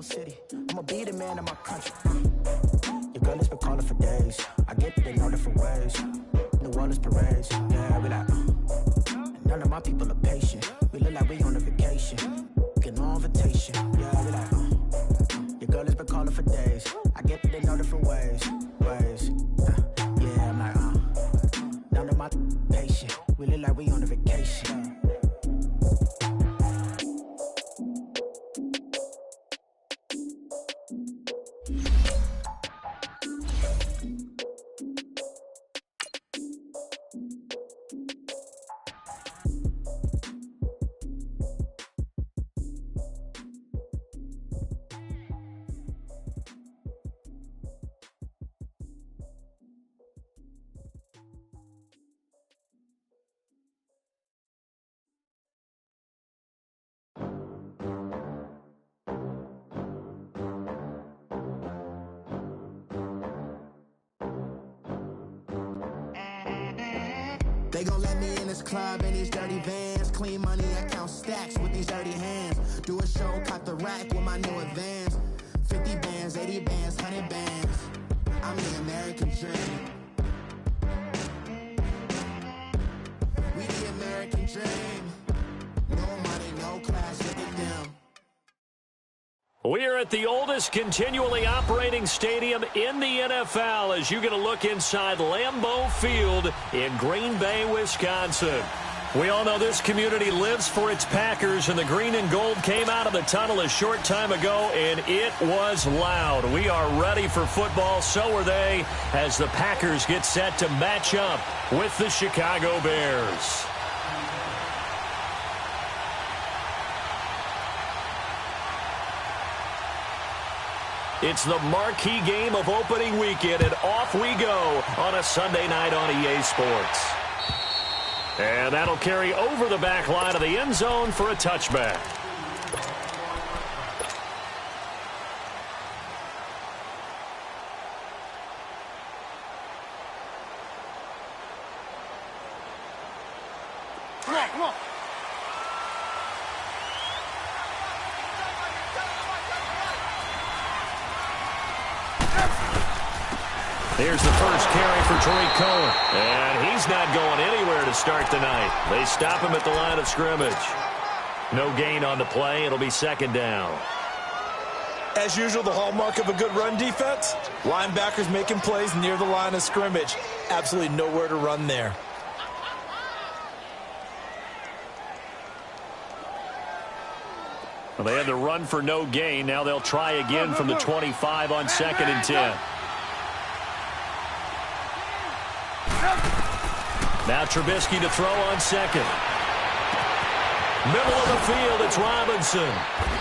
City. I'ma be the man of my country. Your girl has been calling for days. I get that they know different ways. New Orleans parades, yeah, we like. None of my people are patient. We look like we on a vacation. Get no invitation, yeah, we like. Your girl has been calling for days. I get that they know different ways. Yeah, I'm like, none of my patient. We look like we on a vacation. They gon' let me in this club in these dirty vans. Clean money, I count stacks with these dirty hands. Do a show, caught the rack with my new advance. 50 bands, 80 bands, 100 bands. I'm the American dream. We the American dream. No money, no class, look at them. We're at the oldest continually operating stadium in the NFL as you get a look inside Lambeau Field in Green Bay, Wisconsin. We all know this community lives for its Packers, and the green and gold came out of the tunnel a short time ago, and it was loud. We are ready for football, so are they, as the Packers get set to match up with the Chicago Bears. It's the marquee game of opening weekend, and off we go on a Sunday night on EA Sports. And that'll carry over the back line of the end zone for a touchback. Come on. Here's the first carry for Tariq Cohen. And he's not going anywhere to start the night. They stop him at the line of scrimmage. No gain on the play. It'll be second down. As usual, the hallmark of a good run defense, linebackers making plays near the line of scrimmage. Absolutely nowhere to run there. Well, they had to run for no gain. Now they'll try again from the 25 on 2nd and 10. Now Trubisky to throw on second. Middle of the field, it's Robinson.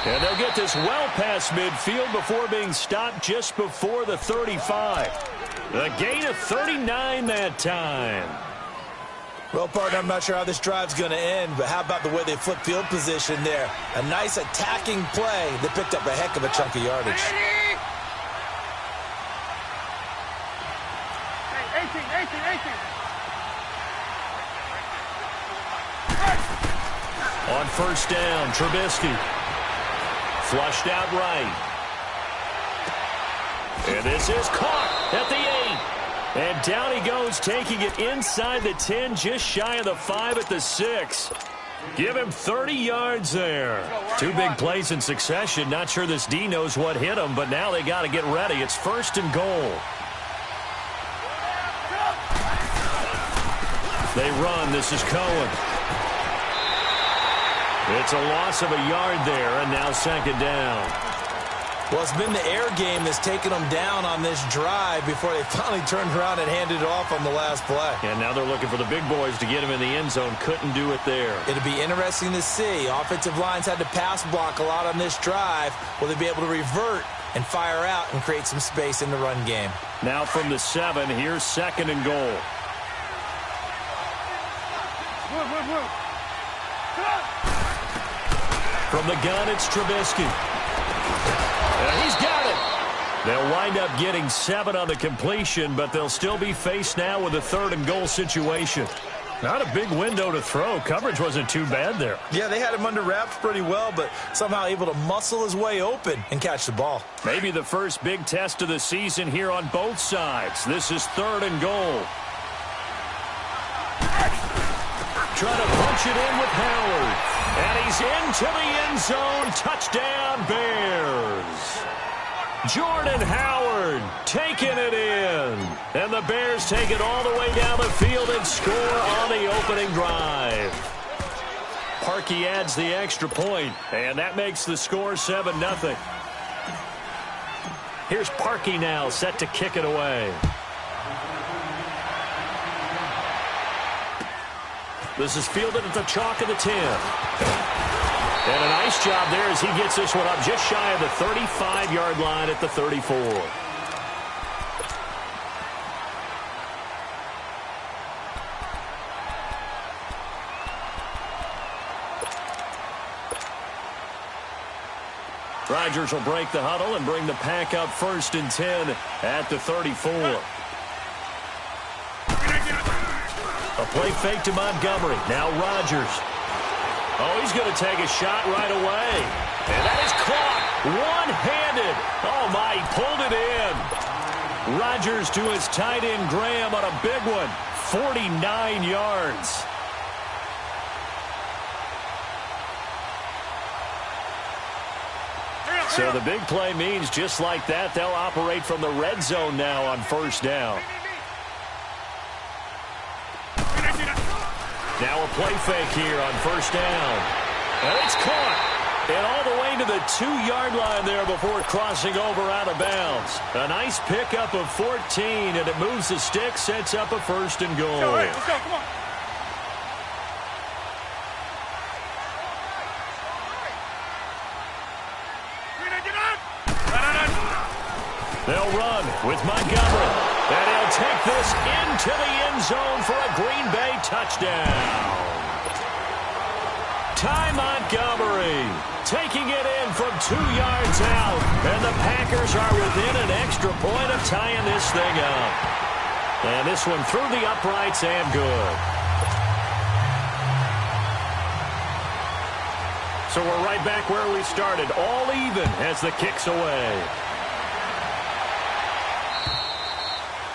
And they'll get this well past midfield before being stopped just before the 35. A gain of 39 that time. Well, partner, I'm not sure how this drive's going to end, but how about the way they flip field position there? A nice attacking play that picked up a heck of a chunk of yardage. 18. On first down, Trubisky. Flushed out right. And this is caught at the 8. And down he goes, taking it inside the 10, just shy of the 5 at the 6. Give him 30 yards there. Two big plays in succession. Not sure this D knows what hit him, but now they got to get ready. It's first and goal. They run. This is Cohen. It's a loss of a yard there, and now second down. Well, it's been the air game that's taken them down on this drive before they finally turned around and handed it off on the last play. And now they're looking for the big boys to get him in the end zone. Couldn't do it there. It'll be interesting to see. Offensive lines had to pass block a lot on this drive. Will they be able to revert and fire out and create some space in the run game? Now from the 7, here's second and goal. From the gun, it's Trubisky. And he's got it. They'll wind up getting 7 on the completion, but they'll still be faced now with a 3rd and goal situation. Not a big window to throw. Coverage wasn't too bad there. Yeah, they had him under wraps pretty well, but somehow able to muscle his way open and catch the ball. Maybe the first big test of the season here on both sides. This is 3rd and goal. Trying to punch it in with Howard. And he's into the end zone. Touchdown, Bears. Jordan Howard taking it in. And the Bears take it all the way down the field and score on the opening drive. Parkey adds the extra point, and that makes the score 7-0. Here's Parkey now, set to kick it away. This is fielded at the chalk of the 10. And a nice job there as he gets this one up just shy of the 35-yard line at the 34. Rodgers will break the huddle and bring the pack up 1st and 10 at the 34. A play fake to Montgomery. Now Rodgers. Oh, he's going to take a shot right away. And that is caught one-handed. Oh, my, he pulled it in. Rodgers to his tight end Graham on a big one. 49 yards. So the big play means just like that, they'll operate from the red zone now on 1st down. Now a play fake here on 1st down. And it's caught. And all the way to the 2-yard line there before crossing over out of bounds. A nice pickup of 14, and it moves the stick, sets up a 1st and goal. Let's go, come on. They'll run with Montgomery. And he'll take this into the end zone for a Green Bay touchdown. Ty Montgomery taking it in from 2 yards out. And the Packers are within an extra point of tying this thing up. And this one through the uprights and good. So we're right back where we started. All even as the kick's away.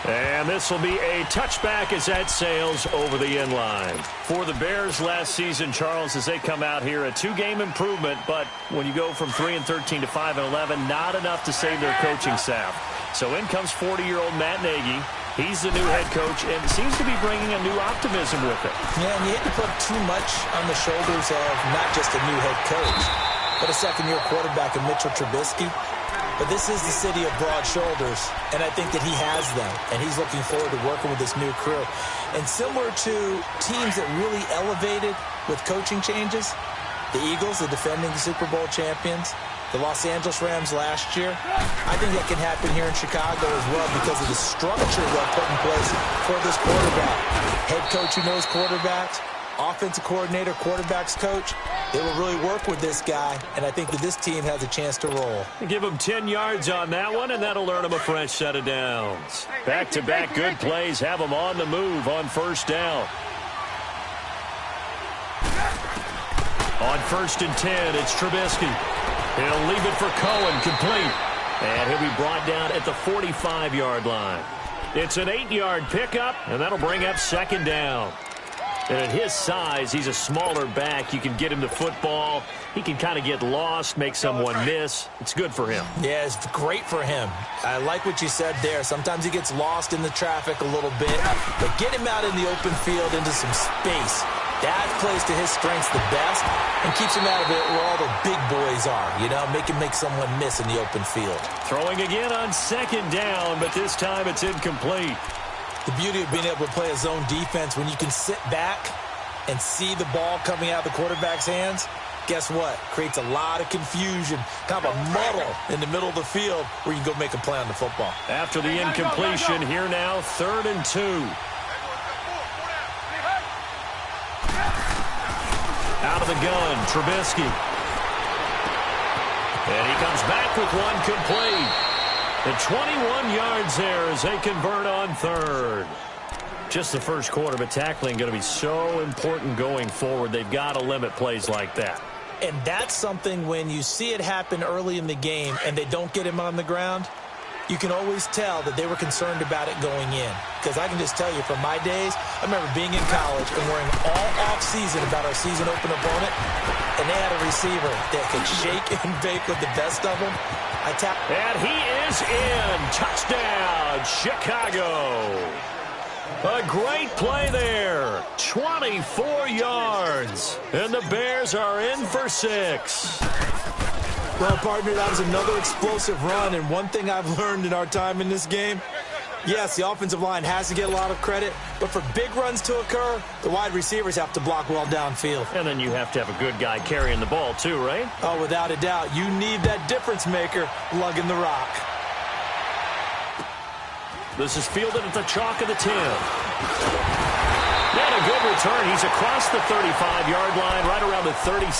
And this will be a touchback as that sails over the end line. For the Bears last season, Charles, as they come out here, a 2-game improvement, but when you go from 3-13 to 5-11, not enough to save their coaching staff. So in comes 40-year-old Matt Nagy. He's the new head coach and seems to be bringing a new optimism with it. Yeah, and you hate to put too much on the shoulders of not just a new head coach, but a second-year quarterback in Mitchell Trubisky. But this is the city of broad shoulders, and I think that he has them, and he's looking forward to working with this new crew. And similar to teams that really elevated with coaching changes, the Eagles, the defending Super Bowl champions, the Los Angeles Rams last year, I think that can happen here in Chicago as well because of the structure they'll put in place for this quarterback. Head coach who knows quarterbacks, offensive coordinator, quarterbacks coach, they will really work with this guy, and I think that this team has a chance to roll. Give him 10 yards on that one, and that'll earn him a fresh set of downs. Back-to-back good plays have him on the move on 1st down. On 1st and 10, it's Trubisky. He'll leave it for Cohen, complete. And he'll be brought down at the 45-yard line. It's an 8-yard pickup, and that'll bring up 2nd down. And at his size, he's a smaller back. You can get him the football. He can kind of get lost, make someone miss. It's good for him. Yeah, it's great for him. I like what you said there. Sometimes he gets lost in the traffic a little bit. But get him out in the open field into some space. That plays to his strengths the best and keeps him out of it where all the big boys are. You know, make him make someone miss in the open field. Throwing again on 2nd down, but this time it's incomplete. The beauty of being able to play a zone defense when you can sit back and see the ball coming out of the quarterback's hands, guess what? Creates a lot of confusion, kind of a muddle in the middle of the field where you can go make a play on the football. After the incompletion, here now, 3rd and 2. Out of the gun, Trubisky. And he comes back with one complete. The 21 yards there as they convert on 3rd. just the first quarter, but tackling going to be so important going forward. They've got to limit plays like that. And that's something when you see it happen early in the game and they don't get him on the ground, you can always tell that they were concerned about it going in. Because I can just tell you from my days, I remember being in college and worrying all off-season about our season open opponent, and they had a receiver that could shake and bake with the best of them. And he is in. Touchdown, Chicago. A great play there. 24 yards. And the Bears are in for 6. Well, partner, that was another explosive run, and one thing I've learned in our time in this game, yes, the offensive line has to get a lot of credit, but for big runs to occur, the wide receivers have to block well downfield. And then you have to have a good guy carrying the ball too, right? Oh, without a doubt. You need that difference maker lugging the rock. This is fielded at the chalk of the 10. And a good return. He's across the 35-yard line, right around the 36.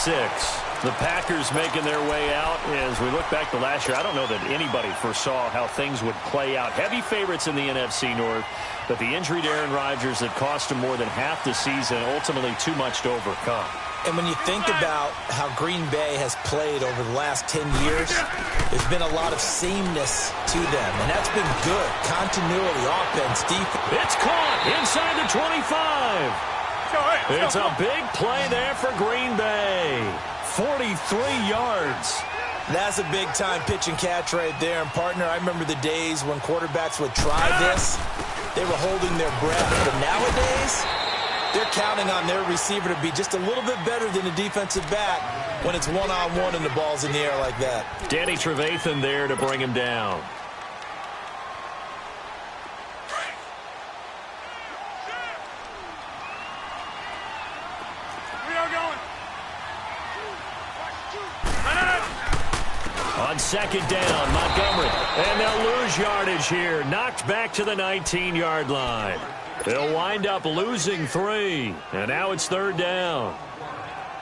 The Packers making their way out. As we look back to last year, I don't know that anybody foresaw how things would play out. Heavy favorites in the NFC North, but the injury to Aaron Rodgers that cost him more than half the season, ultimately too much to overcome. And when you think about how Green Bay has played over the last 10 years, there's been a lot of sameness to them, and that's been good. Continuity, offense, defense. It's caught inside the 25. It's a big play there for Green Bay. 43 yards. That's a big-time pitch and catch right there. And, partner, I remember the days when quarterbacks would try this. They were holding their breath. But nowadays, they're counting on their receiver to be just a little bit better than a defensive back when it's one-on-one and the ball's in the air like that. Danny Trevathan there to bring him down. On second down, Montgomery. And they'll lose yardage here. Knocked back to the 19-yard line. They'll wind up losing 3. And now it's third down.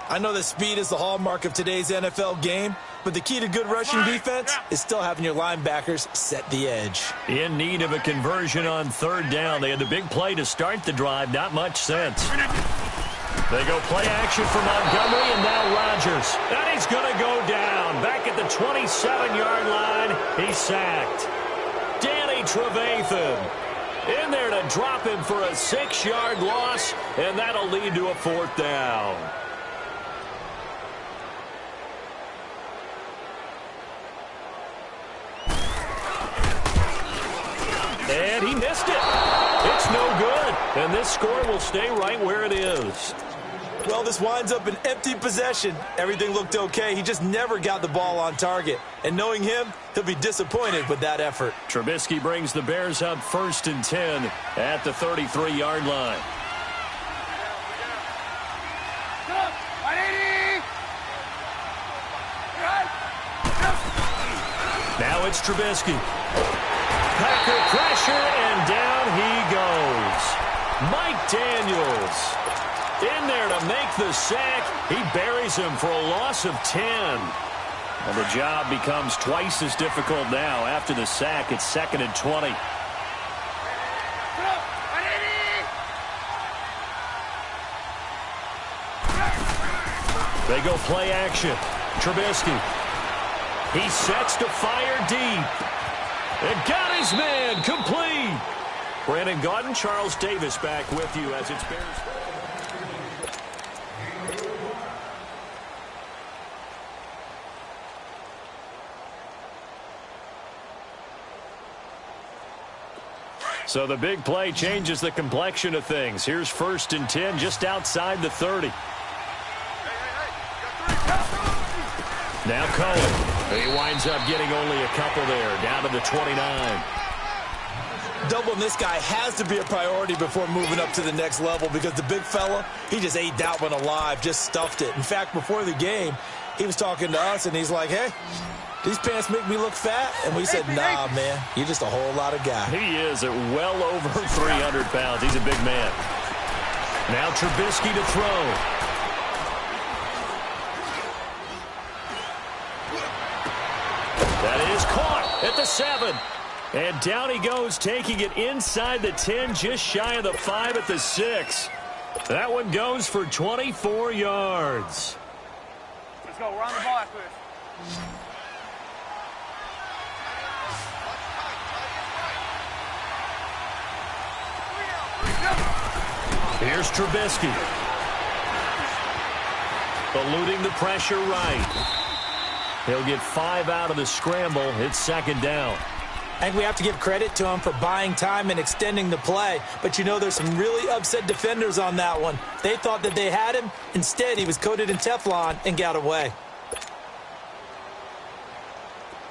I know that speed is the hallmark of today's NFL game, but the key to good rushing defense is still having your linebackers set the edge. In need of a conversion on third down. They had the big play to start the drive. Not much sense. They go play action for Montgomery, and now Rodgers. And he's going to go down. Back at the 27-yard line, he's sacked. Danny Trevathan in there to drop him for a 6-yard loss, and that'll lead to a fourth down. And he missed it. It's no good. And this score will stay right where it is. Well, this winds up an empty possession. Everything looked okay. He just never got the ball on target. And knowing him, he'll be disappointed with that effort. Trubisky brings the Bears up 1st and 10 at the 33-yard line. Now it's Trubisky. Packer pressure, and down he goes. Mike Daniels in there to make the sack. He buries him for a loss of 10. And the job becomes twice as difficult now. After the sack, it's 2nd and 20. They go play action. Trubisky. He sets to fire deep. And got his man complete. Brandon Gaudin, Charles Davis back with you as it's Bears. So the big play changes the complexion of things. Here's 1st and 10 just outside the 30. Now Cohen. He winds up getting only a couple there, down to the 29. Doubling this guy has to be a priority before moving up to the next level because the big fella, he just ate that one alive, just stuffed it. In fact, before the game, he was talking to us, and he's like, hey, these pants make me look fat? And we said, nah, man, you're just a whole lot of guy. He is at well over 300 pounds. He's a big man. Now Trubisky to throw. That is caught at the 7. And down he goes, taking it inside the 10, just shy of the 5 at the 6. That one goes for 24 yards. Let's go. Run the ball after this. Here's Trubisky. Eluding the pressure right. He'll get 5 out of the scramble. It's second down. I think we have to give credit to him for buying time and extending the play. But, you know, there's some really upset defenders on that one. They thought that they had him. Instead, he was coated in Teflon and got away.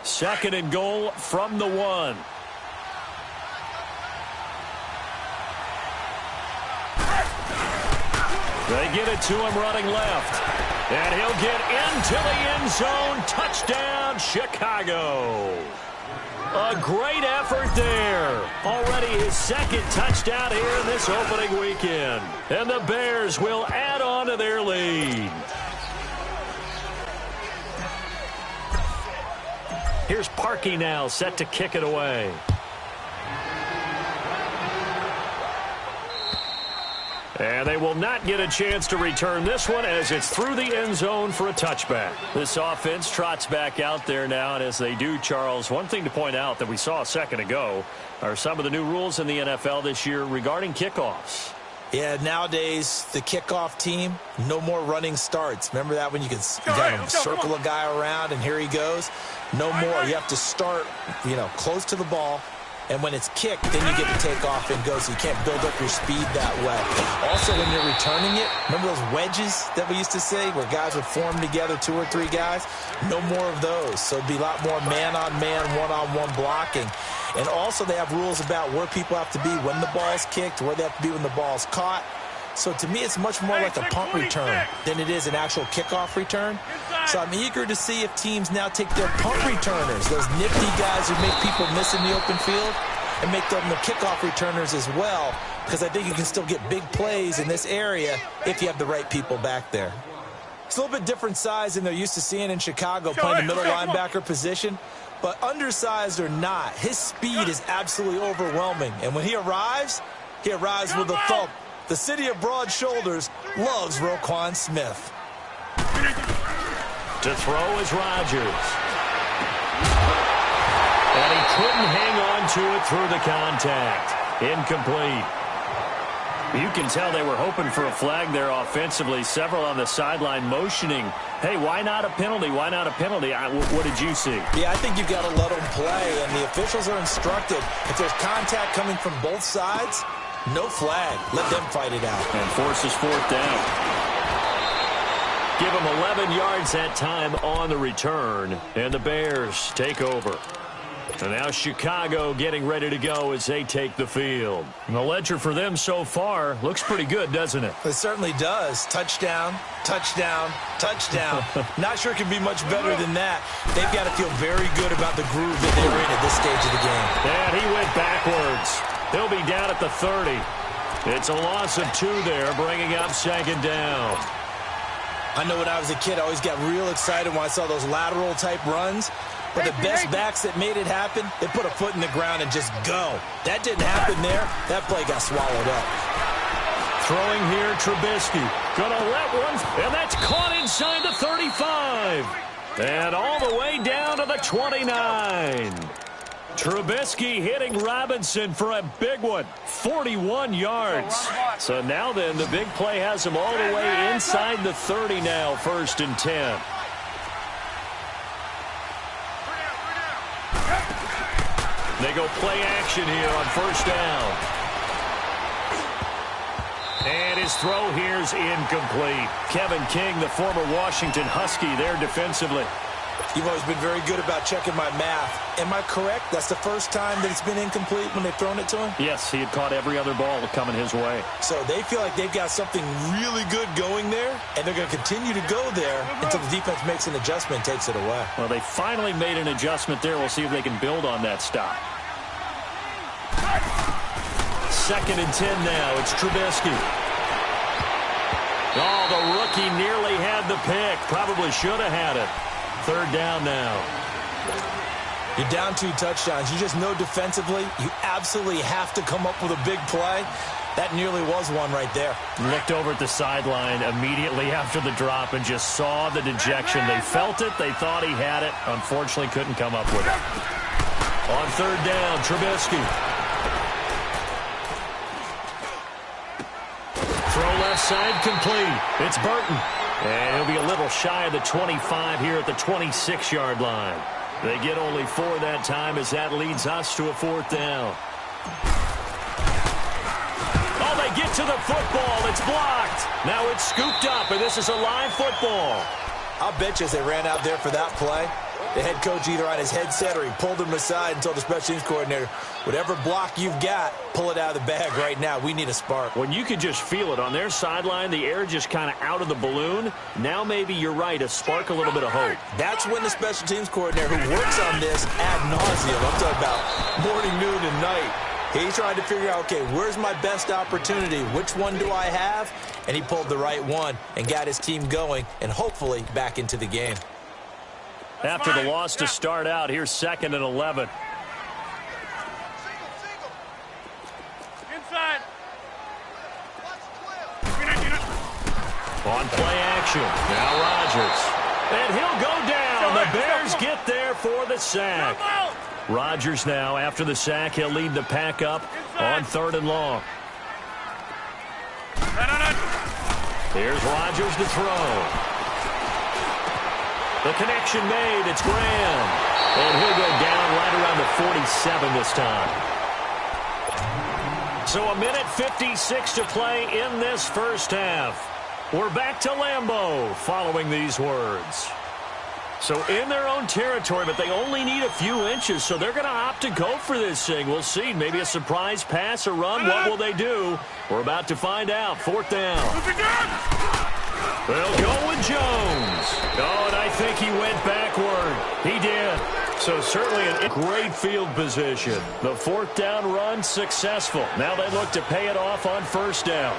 Second and goal from the 1. They get it to him running left. And he'll get into the end zone. Touchdown, Chicago. A great effort there. Already his second touchdown here in this opening weekend. And the Bears will add on to their lead. Here's Parkey now, set to kick it away. And they will not get a chance to return this one as it's through the end zone for a touchback. This offense trots back out there now, and as they do, Charles, one thing to point out that we saw a second ago are some of the new rules in the NFL this year regarding kickoffs. Yeah, nowadays, the kickoff team, no more running starts. Remember that when you could circle a guy around and here he goes? No more. You have to start, close to the ball. And when it's kicked, then you get to take off and go, so you can't build up your speed that way. Also, when you're returning it, remember those wedges that we used to say where guys would form together, 2 or 3 guys? No more of those. So it'd be a lot more man-on-man, one-on-one blocking. And also, they have rules about where people have to be when the ball's kicked, where they have to be when the ball's caught. So to me, it's much more like a punt return than it is an actual kickoff return. So I'm eager to see if teams now take their punt returners, those nifty guys who make people miss in the open field, and make them the kickoff returners as well, because I think you can still get big plays in this area if you have the right people back there. It's a little bit different size than they're used to seeing in Chicago, playing the middle linebacker position. But undersized or not, his speed is absolutely overwhelming. And when he arrives with a thump. The city of broad shoulders loves Roquan Smith. To throw is Rodgers. And he couldn't hang on to it through the contact. Incomplete. You can tell they were hoping for a flag there offensively. Several on the sideline motioning, hey, why not a penalty? Why not a penalty? What did you see? Yeah, I think you've got to let them play, and the officials are instructed. If there's contact coming from both sides, no flag. Let them fight it out. And forces 4th down. Give them 11 yards that time on the return. And the Bears take over. And now Chicago getting ready to go as they take the field. And the ledger for them so far looks pretty good, doesn't it? It certainly does. Touchdown, touchdown, touchdown. Not sure it can be much better than that. They've got to feel very good about the groove that they're in at this stage of the game. And he went backwards. He'll be down at the 30. It's a loss of 2 there, bringing up second down. I know when I was a kid, I always got real excited when I saw those lateral-type runs. But the best backs that made it happen, they put a foot in the ground and just go. That didn't happen there. That play got swallowed up. Throwing here, Trubisky. Gonna let one, and that's caught inside the 35. And all the way down to the 29. Trubisky hitting Robinson for a big one, 41 yards. So now then, the big play has him all the way inside the 30 now, 1st and 10. They go play action here on 1st down. And his throw here's incomplete. Kevin King, the former Washington Husky, there defensively. You've always been very good about checking my math. Am I correct? That's the first time that it's been incomplete when they've thrown it to him? Yes, he had caught every other ball coming his way. So they feel like they've got something really good going there, and they're going to continue to go there until the defense makes an adjustment and takes it away. Well, they finally made an adjustment there. We'll see if they can build on that stop. 2nd and 10 now. It's Trubisky. Oh, the rookie nearly had the pick. Probably should have had it. 3rd down now. You're down 2 touchdowns. You just know defensively you absolutely have to come up with a big play. That nearly was one right there. Looked over at the sideline immediately after the drop and just saw the dejection. They felt it. They thought he had it. Unfortunately, couldn't come up with it. On 3rd down, Trubisky. Throw left side complete. It's Burton. And he'll be a little shy of the 25 here at the 26-yard line. They get only 4 that time as that leads us to a 4th down. Oh, they get to the football. It's blocked. Now it's scooped up, and this is a live football. I'll bet you as they ran out there for that play, the head coach either on his headset or he pulled him aside and told the special teams coordinator, whatever block you've got, pull it out of the bag right now. We need a spark. When you can just feel it on their sideline, the air just kind of out of the balloon. Now maybe you're right, a spark, a little bit of hope. That's when the special teams coordinator who works on this ad nauseum, I'm talking about morning, noon, and night, he's trying to figure out, okay, where's my best opportunity? Which one do I have? And he pulled the right one and got his team going and hopefully back into the game. After the loss to start out, here's 2nd and 11. Inside. On play action. Now Rodgers. And he'll go down. The Bears get there for the sack. Rodgers now, after the sack, he'll lead the pack up on 3rd and long. Here's Rodgers to throw. The connection made. It's Graham. And he'll go down right around the 47 this time. So 1:56 to play in this first half. We're back to Lambeau following these words. So in their own territory, but they only need a few inches, so they're going to opt to go for this thing. We'll see. Maybe a surprise pass or run. What will they do? We're about to find out. 4th down. They'll go with Jones. Oh, and I think he went backward. He did. So certainly a great field position. The 4th down run successful. Now they look to pay it off on 1st down.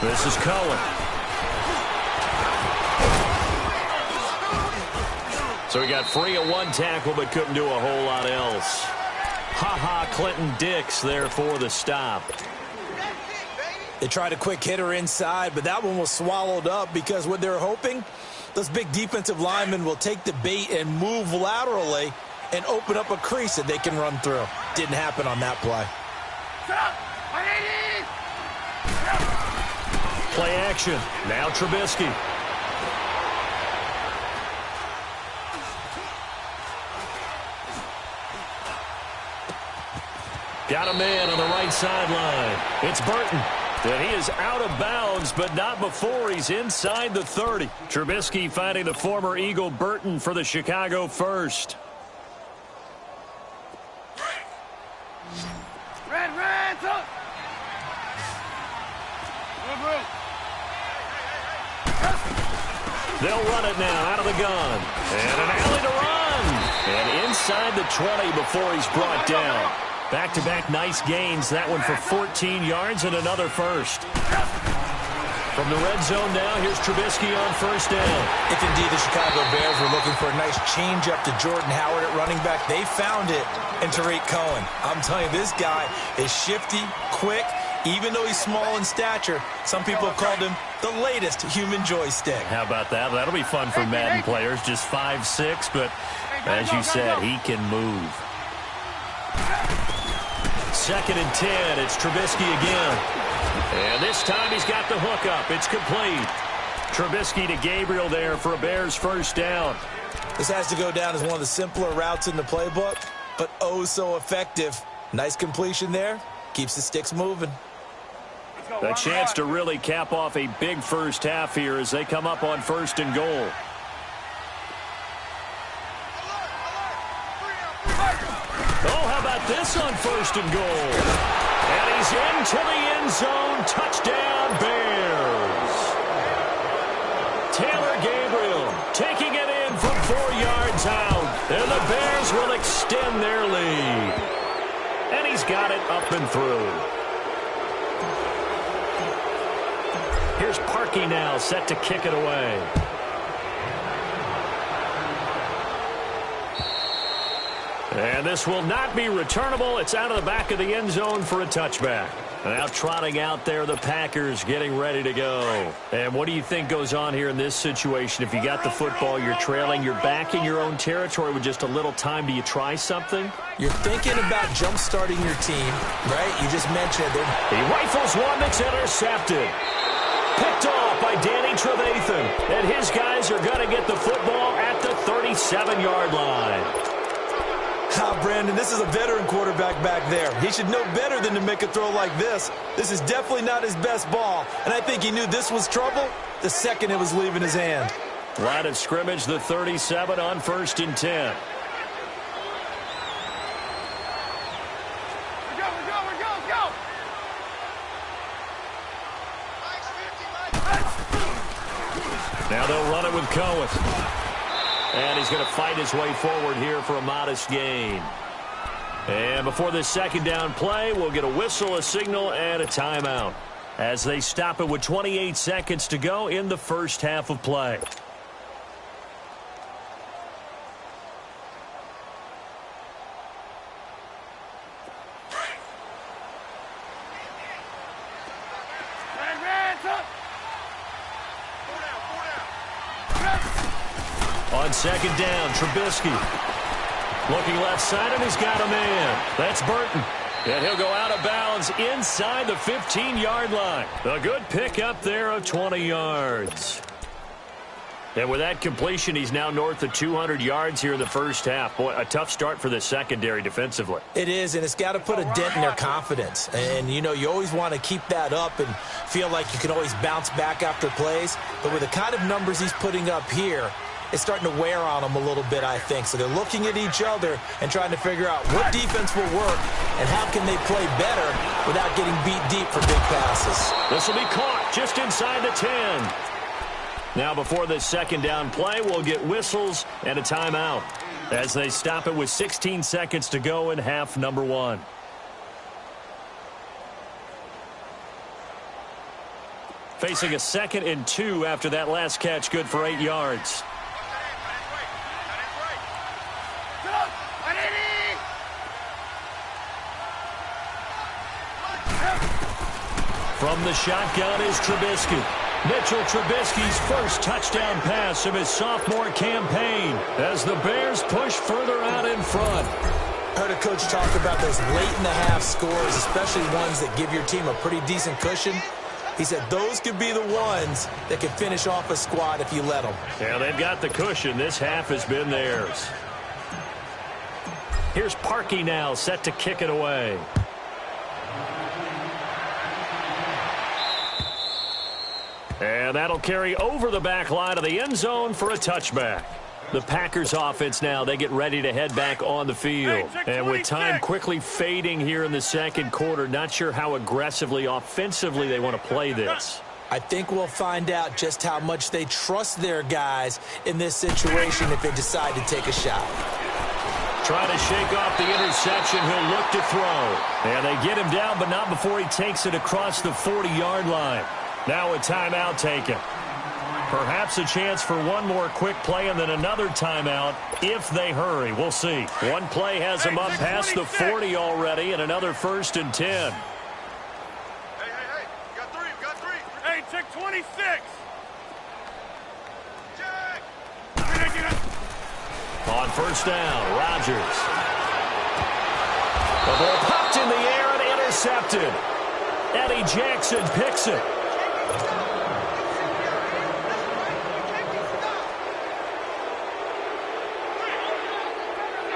This is Cohen. So he got free of 1 tackle but couldn't do a whole lot else. Clinton Dix there for the stop. They tried a quick hitter inside, but that one was swallowed up because what they're hoping, those big defensive linemen will take the bait and move laterally and open up a crease that they can run through. Didn't happen on that play. Play action. Now Trubisky. Got a man on the right sideline. It's Burton. And he is out of bounds, but not before he's inside the 30. Trubisky finding the former Eagle Burton for the Chicago first. Red, up. They'll run it now out of the gun. And an alley to run. And inside the 20 before he's brought down. Back-to-back nice gains. That one for 14 yards and another first. From the red zone now, here's Trubisky on 1st down. If indeed the Chicago Bears were looking for a nice change-up to Jordan Howard at running back, they found it in Tariq Cohen. I'm telling you, this guy is shifty, quick, even though he's small in stature. Some people have called him the latest human joystick. How about that? That'll be fun for Madden players. Just 5'6", but as you said, he can move. 2nd and 10. It's Trubisky again. And this time he's got the hook up. It's complete. Trubisky to Gabriel there for a Bears 1st down. This has to go down as one of the simpler routes in the playbook, but oh so effective. Nice completion there. Keeps the sticks moving. A chance to really cap off a big first half here as they come up on 1st and goal. Oh, how about this on 1st and goal? And he's into the end zone. Touchdown, Bears. Taylor Gabriel taking it in from 4 yards out. And the Bears will extend their lead. And he's got it up and through. Here's Parkey now set to kick it away. And this will not be returnable. It's out of the back of the end zone for a touchback. Now trotting out there, the Packers getting ready to go. And what do you think goes on here in this situation? If you got the football, you're trailing, you're back in your own territory with just a little time. Do you try something? You're thinking about jump-starting your team, right? You just mentioned it. He rifles one that's intercepted. Picked off by Danny Trevathan. And his guys are going to get the football at the 37-yard line. Brandon, this is a veteran quarterback back there. He should know better than to make a throw like this. This is definitely not his best ball, and I think he knew this was trouble the second it was leaving his hand. Line of scrimmage, the 37 on 1st and 10. Now they'll run it with Cohen. And he's going to fight his way forward here for a modest gain. And before this second down play, we'll get a whistle, a signal, and a timeout as they stop it with 28 seconds to go in the first half of play. On second down, Trubisky looking left side, and he's got a man. That's Burton. And he'll go out of bounds inside the 15-yard line. A good pickup there of 20 yards. And with that completion, he's now north of 200 yards here in the first half. Boy, a tough start for the secondary defensively. It is, and it's got to put a dent in their confidence. And, you know, you always want to keep that up and feel like you can always bounce back after plays. But with the kind of numbers he's putting up here, it's starting to wear on them a little bit, I think. So they're looking at each other and trying to figure out what defense will work and how can they play better without getting beat deep for big passes. This will be caught just inside the 10. Now before this second down play, we'll get whistles and a timeout as they stop it with 16 seconds to go in half number 1. Facing a 2nd and 2 after that last catch, good for 8 yards. From the shotgun is Trubisky. Mitchell Trubisky's first touchdown pass of his sophomore campaign as the Bears push further out in front. Heard a coach talk about those late-in-the-half scores, especially ones that give your team a pretty decent cushion. He said those could be the ones that can finish off a squad if you let them. Yeah, they've got the cushion. This half has been theirs. Here's Parkey now, set to kick it away. And that'll carry over the back line of the end zone for a touchback. The Packers offense now, they get ready to head back on the field. And with time quickly fading here in the second quarter, not sure how aggressively, offensively they want to play this. I think we'll find out just how much they trust their guys in this situation if they decide to take a shot. Trying to shake off the interception, he'll look to throw. And they get him down, but not before he takes it across the 40-yard line. Now a timeout taken. Perhaps a chance for one more quick play and then another timeout if they hurry. We'll see. One play has them up past the 40 already and another 1st and 10. Hey, we got three. Hey, check 26. Check. On 1st down, Rodgers. The ball popped in the air and intercepted. Eddie Jackson picks it.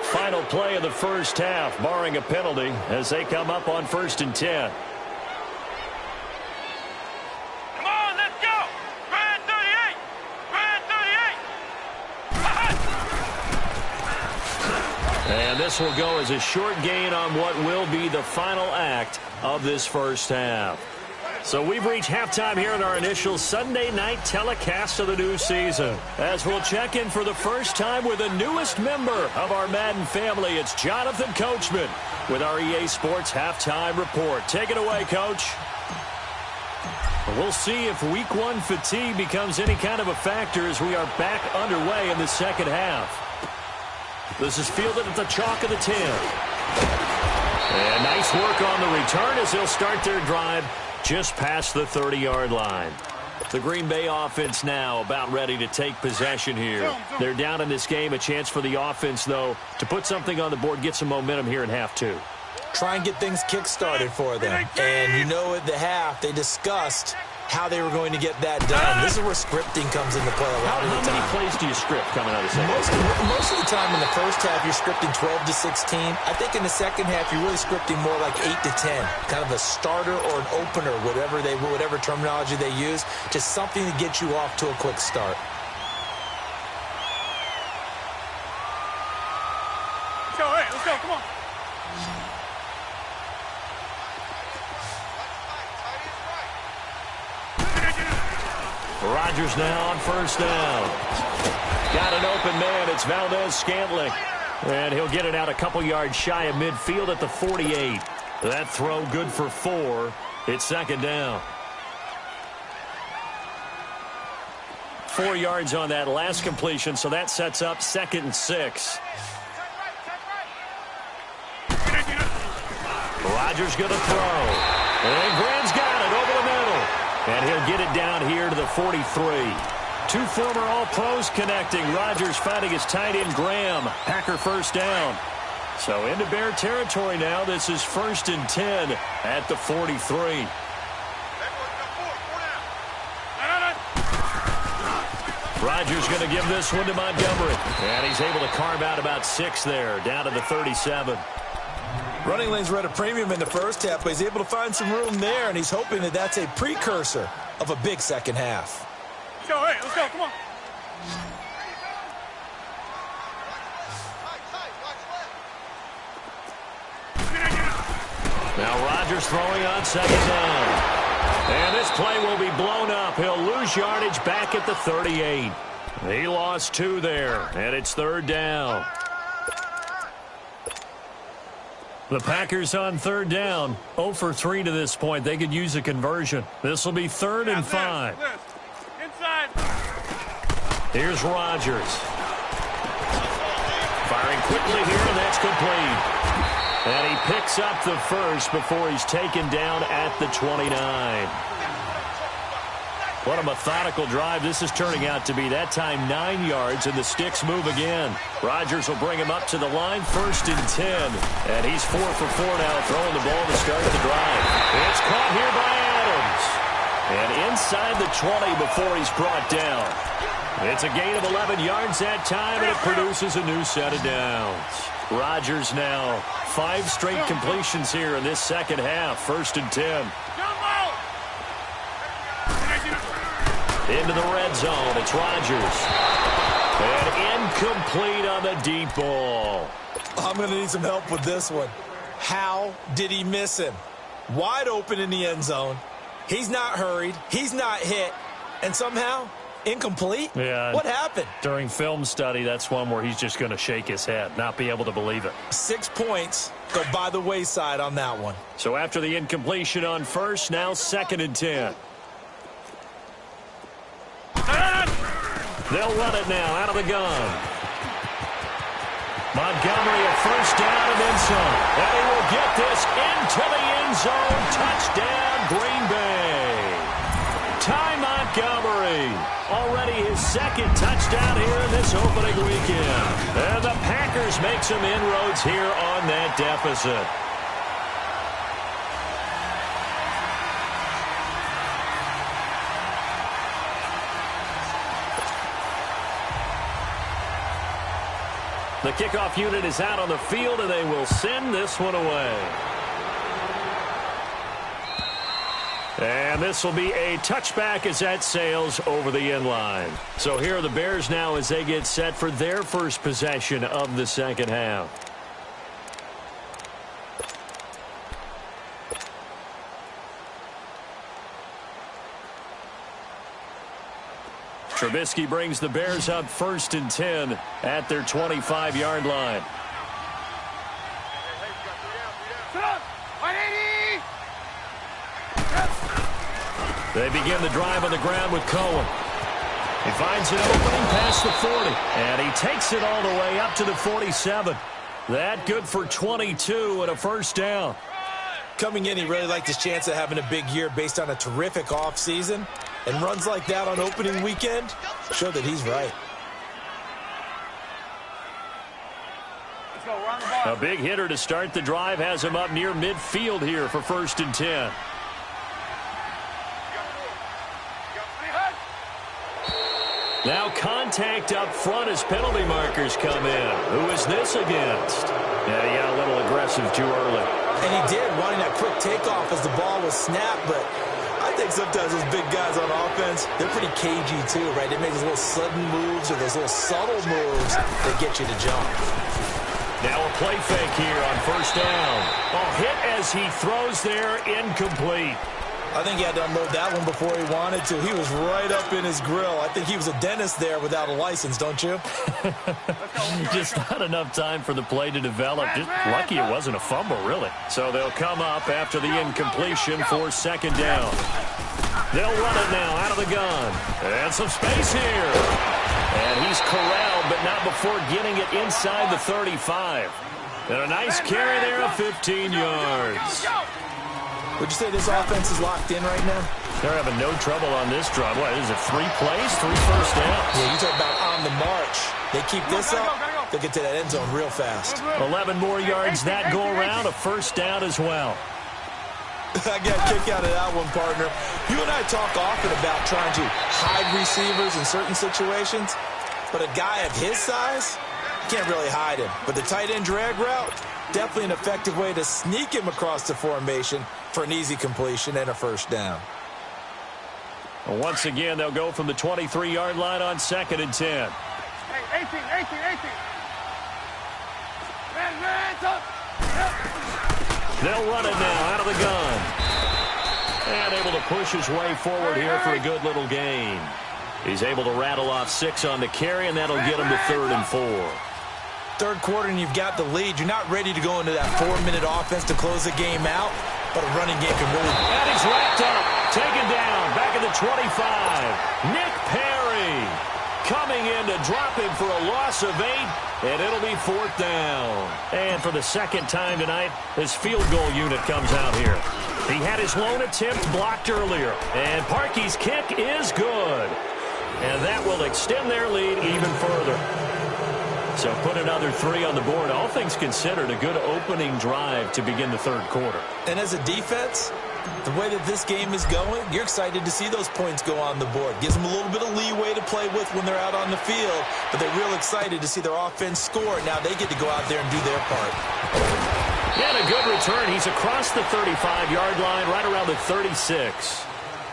Final play of the first half, barring a penalty, as they come up on 1st and 10. Come on, let's go. Red 38. And this will go as a short gain on what will be the final act of this first half. So we've reached halftime here in our initial Sunday night telecast of the new season. As we'll check in for the first time with the newest member of our Madden family, it's Jonathan Coachman with our EA Sports Halftime Report. Take it away, Coach. We'll see if Week 1 fatigue becomes any kind of a factor as we are back underway in the second half. This is fielded at the chalk of the 10. And nice work on the return as they'll start their drive just past the 30-yard line. The Green Bay offense now about ready to take possession here. They're down in this game. A chance for the offense, though, to put something on the board, get some momentum here in half two. Try and get things kick-started for them. And you know at the half, they discussed how they were going to get that done. This is where scripting comes into play a lot of the time. How many plays do you script coming out of the second? Most of the time in the first half, you're scripting 12 to 16. I think in the second half, you're really scripting more like 8 to 10. Kind of a starter or an opener, whatever terminology they use, just something to get you off to a quick start. Let's go, come on. Rodgers now on first down. Got an open man. It's Valdez-Scantling. And he'll get it out a couple yards shy of midfield at the 48. That throw good for 4. It's second down. 4 yards on that last completion, so that sets up 2nd and 6. Rodgers going to throw. And Graham's got it over the middle. And he'll get it down here to the 43. 2 former All-Pros connecting. Rodgers finding his tight end, Graham. Packer first down. So into Bear territory now. This is 1st and 10 at the 43. Rodgers going to give this one to Montgomery. And he's able to carve out about 6 there, down to the 37. Running lanes were at a premium in the first half, but he's able to find some room there, and he's hoping that that's a precursor of a big second half. Let's go, come on. Now Rodgers throwing on second down. And this play will be blown up. He'll lose yardage back at the 38. He lost 2 there, and it's 3rd down. The Packers on 3rd down, 0 for 3 to this point. They could use a conversion. This will be 3rd and 5. Inside. Here's Rodgers. Firing quickly here, and that's complete. And he picks up the first before he's taken down at the 29. What a methodical drive this is turning out to be. That time 9 yards, and the sticks move again. Rodgers will bring him up to the line, 1st and 10. And he's 4 for 4 now, throwing the ball to start the drive. It's caught here by Adams. And inside the 20 before he's brought down. It's a gain of 11 yards that time, and it produces a new set of downs. Rodgers now 5 straight completions here in this second half, 1st and 10. Into the red zone. It's Rodgers. And incomplete on the deep ball. I'm going to need some help with this one. How did he miss him? Wide open in the end zone. He's not hurried. He's not hit. And somehow, incomplete? Yeah. What happened? During film study, that's one where he's just going to shake his head, not be able to believe it. 6 points go by the wayside on that one. So after the incompletion on first, now 2nd and 10. They'll run it now out of the gun. Montgomery a first down and then some. And he will get this into the end zone. Touchdown, Green Bay. Ty Montgomery. Already his 2nd touchdown here in this opening weekend. And the Packers make some inroads here on that deficit. The kickoff unit is out on the field, and they will send this one away. And this will be a touchback as that sails over the end line. So here are the Bears now as they get set for their first possession of the second half. Trubisky brings the Bears up 1st and 10 at their 25-yard line. They begin the drive on the ground with Cohen. He finds an opening past the 40, and he takes it all the way up to the 47. That good for 22 and a first down. Coming in, he really liked his chance of having a big year based on a terrific offseason. And runs like that on opening weekend show that he's right. A big hitter to start the drive has him up near midfield here for 1st and 10. Now contact up front as penalty markers come in. Who is this against? Yeah, he got a little aggressive too early. And he did, wanting that quick takeoff as the ball was snapped, but I think sometimes those big guys on offense, they're pretty cagey too, right? They make those little sudden moves or those little subtle moves that get you to jump. Now a play fake here on 1st down. Oh, hit as he throws there, incomplete. I think he had to unload that one before he wanted to. He was right up in his grill. I think he was a dentist there without a license, don't you? Just not enough time for the play to develop. Just lucky it wasn't a fumble, really. So they'll come up after the incompletion for 2nd down. They'll run it now out of the gun. And some space here. And he's corralled, but not before getting it inside the 35. And a nice carry there of 15 yards. Would you say this offense is locked in right now? They're having no trouble on this drive. What, is it 3 plays, 3 first downs? Yeah, you talk about on the march. They keep this up, they'll get to that end zone real fast. 11 more yards that go around, a 1st down as well. I got a kick out of that one, partner. You and I talk often about trying to hide receivers in certain situations, but a guy of his size, you can't really hide him. But the tight end drag route, definitely an effective way to sneak him across the formation for an easy completion and a 1st down. Once again, they'll go from the 23-yard line on 2nd and 10. Hey, 18. They'll run it now out of the gun. And able to push his way forward here for a good little gain. He's able to rattle off 6 on the carry, and that'll get him to 3rd and 4. 3rd quarter and you've got the lead. You're not ready to go into that 4-minute offense to close the game out, but a running game can really... And he's wrapped up, taken down, back at the 25. Nick Perry coming in to drop him for a loss of 8, and it'll be 4th down. And for the 2nd time tonight, his field goal unit comes out here. He had his lone attempt blocked earlier, and Parkey's kick is good. And that will extend their lead even further. So put another 3 on the board. All things considered, a good opening drive to begin the 3rd quarter. And as a defense, the way that this game is going, you're excited to see those points go on the board. Gives them a little bit of leeway to play with when they're out on the field, but they're real excited to see their offense score. Now they get to go out there and do their part. And a good return. He's across the 35-yard line, right around the 36.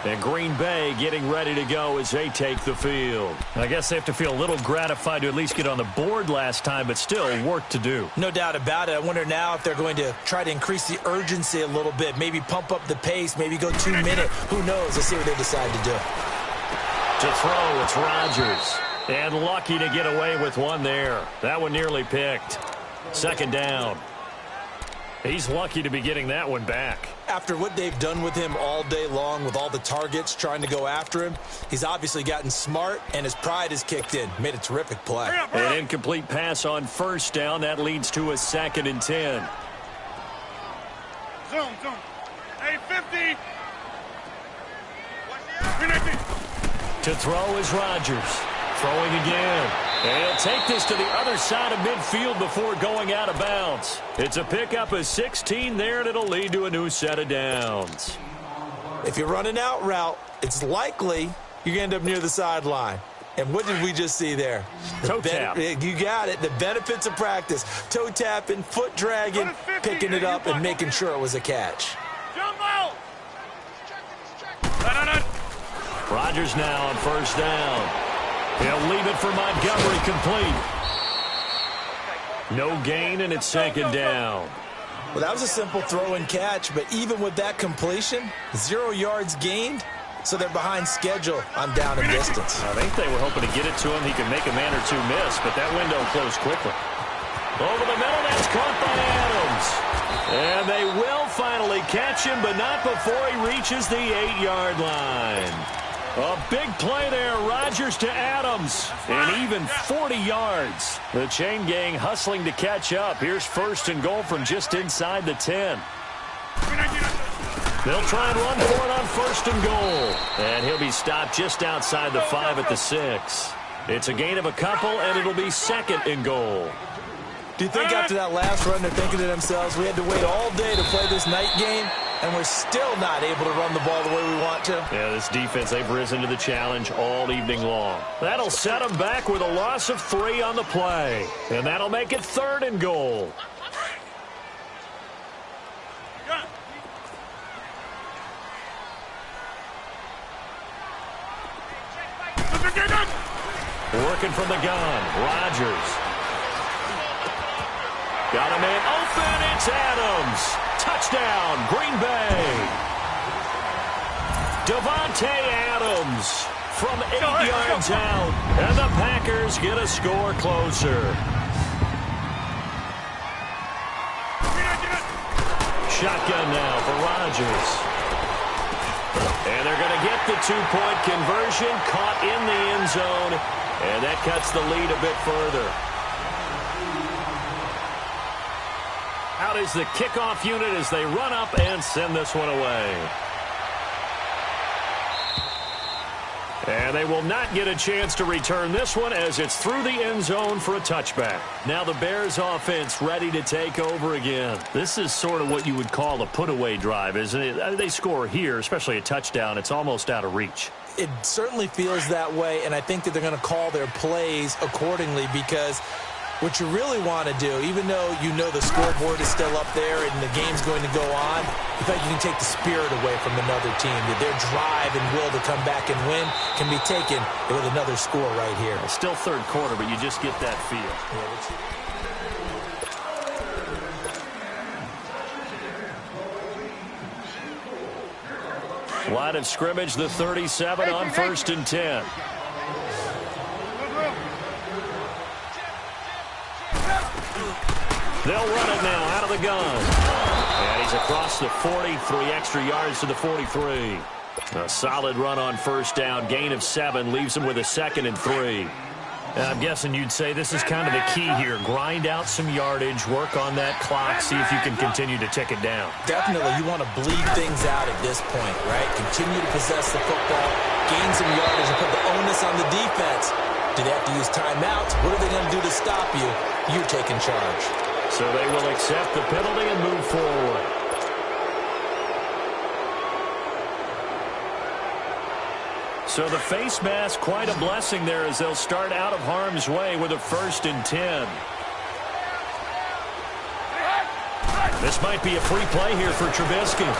And Green Bay getting ready to go as they take the field. I guess they have to feel a little gratified to at least get on the board last time, but still work to do. No doubt about it. I wonder now if they're going to try to increase the urgency a little bit, maybe pump up the pace, maybe go 2-minute. Who knows? Let's see what they decide to do. To throw, it's Rodgers. And lucky to get away with one there. That one nearly picked. 2nd down. He's lucky to be getting that one back. After what they've done with him all day long with all the targets trying to go after him, he's obviously gotten smart, and his pride has kicked in. Made a terrific play. An incomplete pass on 1st down. That leads to a 2nd and 10. Zoom. Hey, 50. To throw is Rodgers. Throwing again. And he'll take this to the other side of midfield before going out of bounds. It's a pickup of 16 there, and it'll lead to a new set of downs. If you run an out route, it's likely you're going to end up near the sideline. And what did we just see there? Toe tap. You got it. The benefits of practice. Toe tapping, foot dragging, picking it up, and making sure it was a catch. Jump out. Rodgers now on 1st down. He'll leave it for Montgomery complete. No gain, and it's 2nd down. Well, that was a simple throw and catch, but even with that completion, 0 yards gained, so they're behind schedule on down and distance. I think they were hoping to get it to him. He could make a man or 2 miss, but that window closed quickly. Over the middle, that's caught by Adams. And they will finally catch him, but not before he reaches the 8-yard line. A big play there. Rodgers to Adams. And even 40 yards. The chain gang hustling to catch up. Here's first and goal from just inside the 10. They'll try and run for it on first and goal. And he'll be stopped just outside the 5 at the 6. It's a gain of a couple, and it'll be second and goal. Do you think after that last run they're thinking to themselves, we had to wait all day to play this night game, and we're still not able to run the ball the way we want to? Yeah, this defense, they've risen to the challenge all evening long. That'll set them back with a loss of 3 on the play. And that'll make it third and goal. Working from the gun, Rodgers. Got a man open, it's Adams. Touchdown, Green Bay. Davante Adams from 8 yards out. And the Packers get a score closer. Shotgun now for Rodgers. And they're going to get the 2-point conversion, caught in the end zone. And that cuts the lead a bit further. Out is the kickoff unit as they run up and send this one away. And they will not get a chance to return this one as it's through the end zone for a touchback. Now the Bears offense ready to take over again. This is sort of what you would call a put-away drive, isn't it? They score here, especially a touchdown. It's almost out of reach. It certainly feels that way, and I think that they're going to call their plays accordingly because what you really want to do, even though you know the scoreboard is still up there and the game's going to go on, in fact, you can take the spirit away from another team. That their drive and will to come back and win can be taken with another score right here. It's still third quarter, but you just get that feel. Line of scrimmage, the 37 on first and 10. They'll run it now out of the gun. And he's across the 40, 3 extra yards to the 43. A solid run on first down, gain of 7, leaves him with a 2nd and 3. And I'm guessing you'd say this is kind of the key here. Grind out some yardage, work on that clock, see if you can continue to tick it down. Definitely. You want to bleed things out at this point, right? Continue to possess the football, gain some yardage, and put the onus on the defense. Do they have to use timeouts? What are they going to do to stop you? You're taking charge. So they will accept the penalty and move forward. So the face mask, quite a blessing there as they'll start out of harm's way with a 1st and 10. This might be a free play here for Trubisky.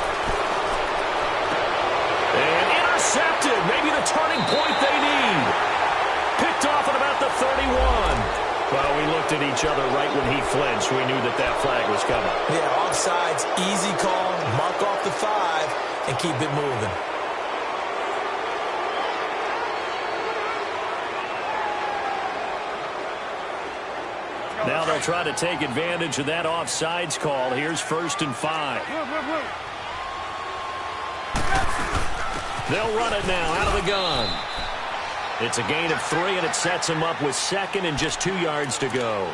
And intercepted. Maybe the turning point they need. Picked off at about the 31. Well, we looked at each other right when he flinched. We knew that that flag was coming. Yeah, offsides, easy call. Mark off the 5 and keep it moving. Now they'll try to take advantage of that offsides call. Here's 1st and 5. They'll run it now out of the gun. It's a gain of 3, and it sets him up with 2nd and just 2 yards to go.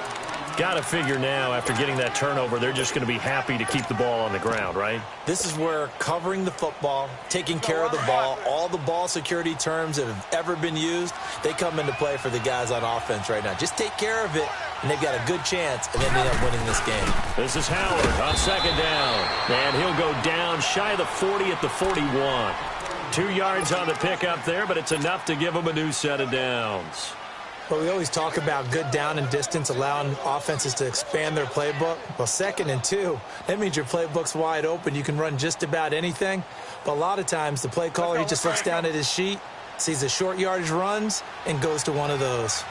Got to figure now, after getting that turnover, they're just going to be happy to keep the ball on the ground, right? This is where covering the football, taking care of the ball, all the ball security terms that have ever been used, they come into play for the guys on offense right now. Just take care of it, and they've got a good chance of ending up winning this game. This is Howard on 2nd down, and he'll go down shy of the 40 at the 41. 2 yards on the pickup there, but it's enough to give him a new set of downs. But we always talk about good down and distance, allowing offenses to expand their playbook. Well, 2nd and 2, that means your playbook's wide open. You can run just about anything. But a lot of times, the play caller, he just looks down at his sheet, sees the short yardage runs, and goes to one of those.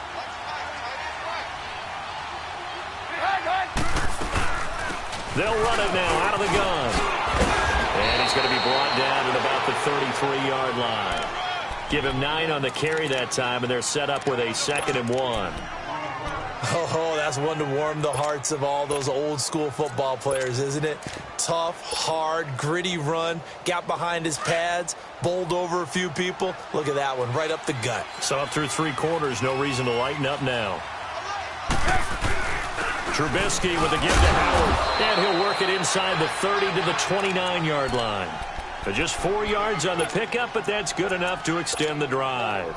They'll run it now out of the gun. And he's going to be brought down at about the 33-yard line. Give him 9 on the carry that time, and they're set up with a 2nd and 1. Oh, that's one to warm the hearts of all those old-school football players, isn't it? Tough, hard, gritty run, got behind his pads, bowled over a few people. Look at that one, right up the gut. So up through 3 quarters, no reason to lighten up now. Trubisky with a give to Howard, and he'll work it inside the 30 to the 29-yard line. Just 4 yards on the pickup, but that's good enough to extend the drive.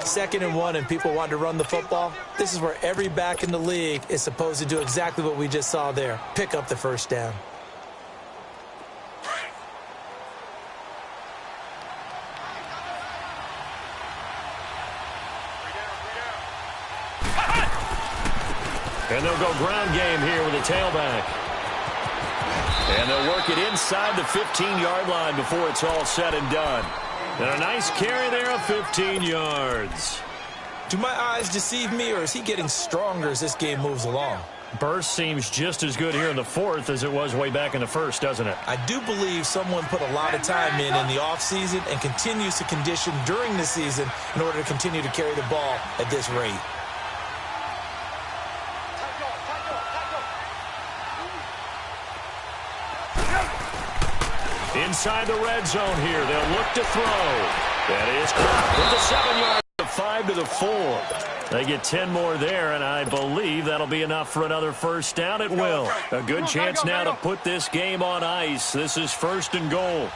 2nd and 1, and people want to run the football. This is where every back in the league is supposed to do exactly what we just saw there. Pick up the first down. And they'll go ground game here with a tailback. And they'll work it inside the 15-yard line before it's all said and done. And a nice carry there of 15 yards. Do my eyes deceive me, or is he getting stronger as this game moves along? Burst seems just as good here in the 4th as it was way back in the 1st, doesn't it? I do believe someone put a lot of time in the offseason and continues to condition during the season in order to continue to carry the ball at this rate. Inside the red zone here, they'll look to throw. That is caught with the 7-yard, 5 to the 4. They get 10 more there, and I believe that'll be enough for another first down. It will. A good chance now to put this game on ice. This is 1st and goal.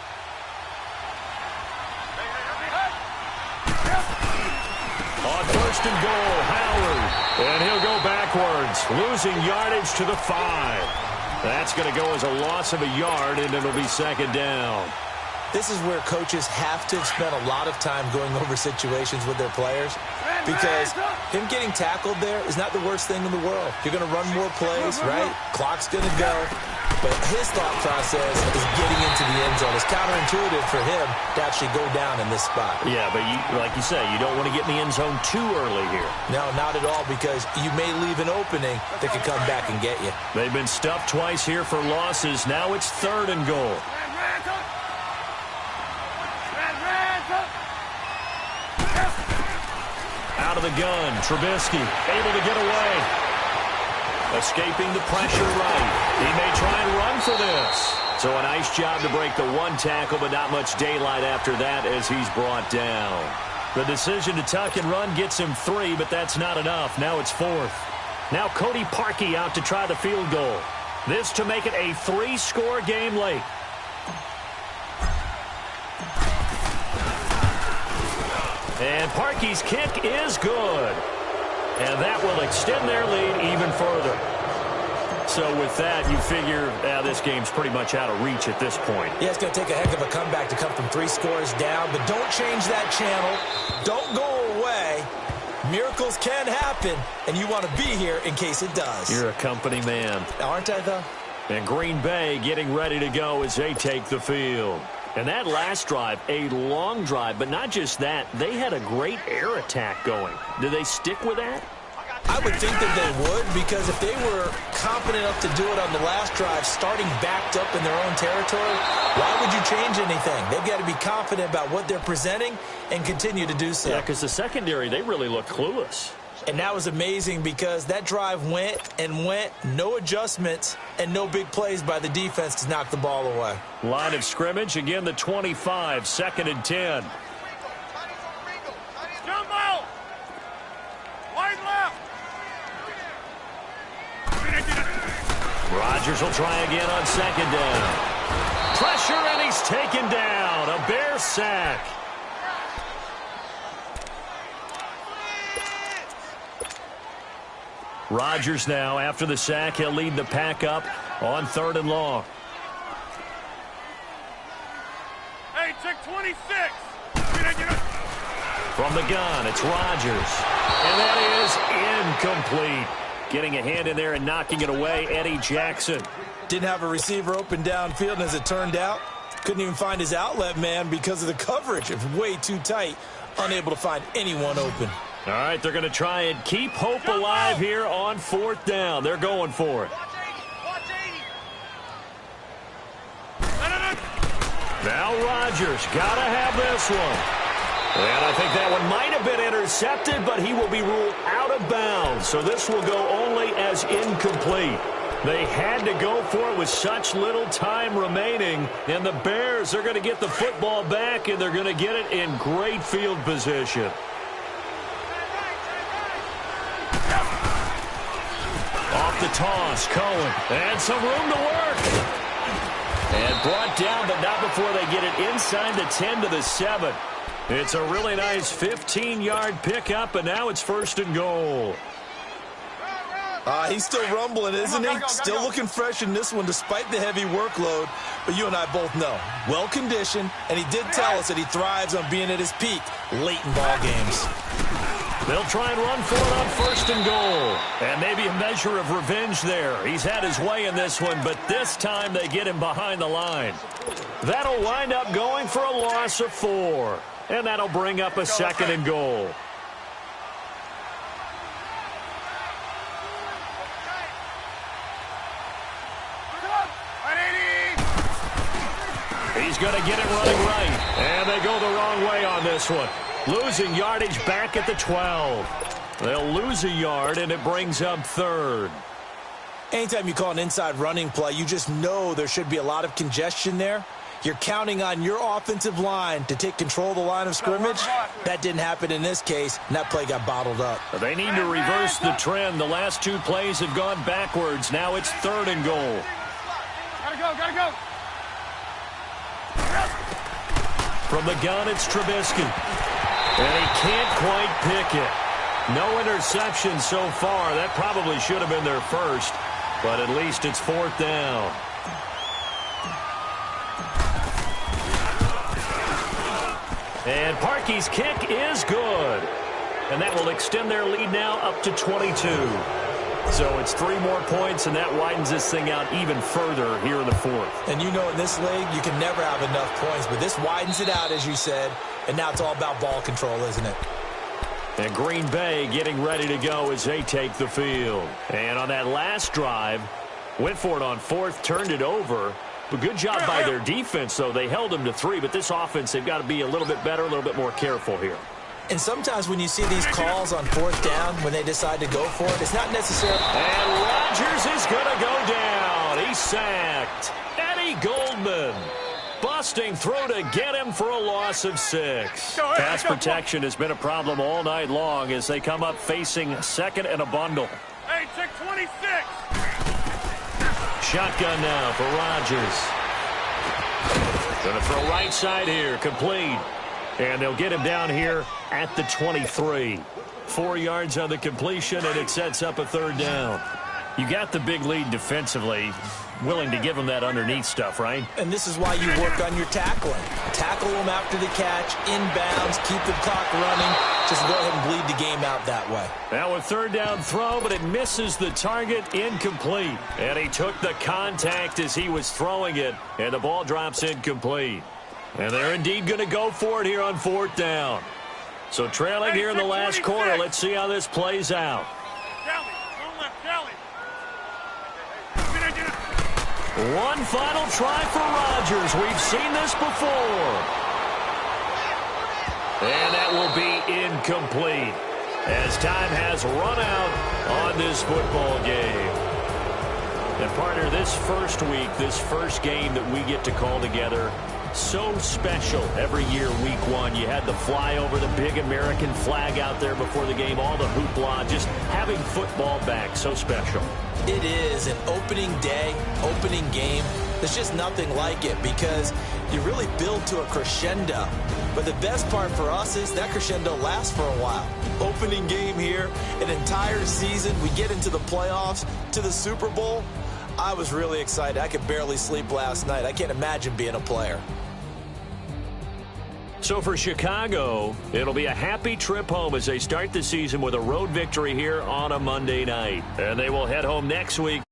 On 1st and goal, Howard. And he'll go backwards, losing yardage to the 5. That's going to go as a loss of a yard, and it'll be 2nd down. This is where coaches have to spend a lot of time going over situations with their players, because him getting tackled there is not the worst thing in the world. You're going to run more plays, right? Clock's going to go. But his thought process is getting into the end zone. It's counterintuitive for him to actually go down in this spot. Yeah, but like you say, you don't want to get in the end zone too early here. No, not at all, because you may leave an opening that could come back and get you. They've been stuffed twice here for losses. Now it's 3rd and goal. Out of the gun, Trubisky able to get away. Escaping the pressure right. He may try and run for this. So a nice job to break the 1 tackle, but not much daylight after that as he's brought down. The decision to tuck and run gets him 3, but that's not enough. Now it's 4th. Now Cody Parkey out to try the field goal. This to make it a 3-score game late. And Parkey's kick is good. And that will extend their lead even further. So with that, you figure this game's pretty much out of reach at this point. Yeah, it's going to take a heck of a comeback to come from 3 scores down. But don't change that channel. Don't go away. Miracles can happen, and you want to be here in case it does. You're a company man. Aren't I, though? And Green Bay getting ready to go as they take the field. And that last drive, a long drive, but not just that. They had a great air attack going. Do they stick with that? I would think that they would, because if they were confident enough to do it on the last drive, starting backed up in their own territory, why would you change anything? They've got to be confident about what they're presenting and continue to do so. Yeah, because the secondary, they really looked clueless. And that was amazing, because that drive went and went, no adjustments, and no big plays by the defense to knock the ball away. Line of scrimmage, again the 25, 2nd and 10. Jumbo! Wide left! Rodgers will try again on 2nd down. Pressure, and he's taken down. A Bear sack. Rodgers now, after the sack, he'll lead the pack up on 3rd and long. Hey, check 26! From the gun, it's Rodgers. And that is incomplete. Getting a hand in there and knocking it away, Eddie Jackson. Didn't have a receiver open downfield, and as it turned out, couldn't even find his outlet man because of the coverage. It was way too tight, unable to find anyone open. All right, they're going to try and keep hope alive here on 4th down. They're going for it. Watch 80. Now Rodgers got to have this one. And I think that one might have been intercepted, but he will be ruled out of bounds. So this will go only as incomplete. They had to go for it with such little time remaining. And the Bears are going to get the football back, and they're going to get it in great field position. Off the toss, Cohen. And some room to work. And brought down, but not before they get it inside the 10 to the 7. It's a really nice 15-yard pickup, and now it's 1st and goal. He's still rumbling, isn't he? Still looking fresh in this one despite the heavy workload. But you and I both know, well-conditioned, and he did tell us that he thrives on being at his peak late in ball games. They'll try and run for it on 1st and goal. And maybe a measure of revenge there. He's had his way in this one, but this time they get him behind the line. That'll wind up going for a loss of 4. And that'll bring up a 2nd and goal. He's going to get it running right. And they go the wrong way on this one. Losing yardage back at the 12. They'll lose a yard, and it brings up 3rd. Anytime you call an inside running play, you just know there should be a lot of congestion there. You're counting on your offensive line to take control of the line of scrimmage. That didn't happen in this case, and that play got bottled up. They need to reverse the trend. The last 2 plays have gone backwards. Now it's 3rd and goal. Gotta go. From the gun, it's Trubisky. And he can't quite pick it. No interception so far. That probably should have been their first, but at least it's 4th down. And Parkey's kick is good. And that will extend their lead now up to 22. So it's 3 more points, and that widens this thing out even further here in the 4th. And you know in this league, you can never have enough points, but this widens it out, as you said, and now it's all about ball control, isn't it? And Green Bay getting ready to go as they take the field. And on that last drive, went for it on 4th, turned it over. But good job by their defense, though. They held them to 3, but this offense, they've got to be a little bit better, a little bit more careful here. And sometimes when you see these calls on 4th down, when they decide to go for it, it's not necessarily... And Rodgers is going to go down. He's sacked. Eddie Goldman busting through to get him for a loss of 6. Pass protection has been a problem all night long as they come up facing 2nd and a bundle. Hey, check 26. Shotgun now for Rodgers. Going to throw right side here, complete. And they'll get him down here at the 23. 4 yards on the completion, and it sets up a 3rd down. You got the big lead defensively. Willing to give them that underneath stuff, right? And this is why you work on your tackling. Tackle them after the catch, inbounds, keep the clock running. Just go ahead and bleed the game out that way. Now a 3rd down throw, but it misses the target, incomplete. And he took the contact as he was throwing it, and the ball drops incomplete. And they're indeed going to go for it here on 4th down. So trailing here in the last quarter, let's see how this plays out. One final try for Rodgers. We've seen this before. And that will be incomplete as time has run out on this football game. And partner, this first week, this first game that we get to call together, so special every year, week 1. You had the flyover, the big American flag out there before the game, all the hoopla, just having football back, so special. It is an opening day, opening game. There's just nothing like it because you really build to a crescendo. But the best part for us is that crescendo lasts for a while. Opening game here, an entire season. We get into the playoffs, to the Super Bowl. I was really excited. I could barely sleep last night. I can't imagine being a player. So for Chicago, it'll be a happy trip home as they start the season with a road victory here on a Monday night. And they will head home next week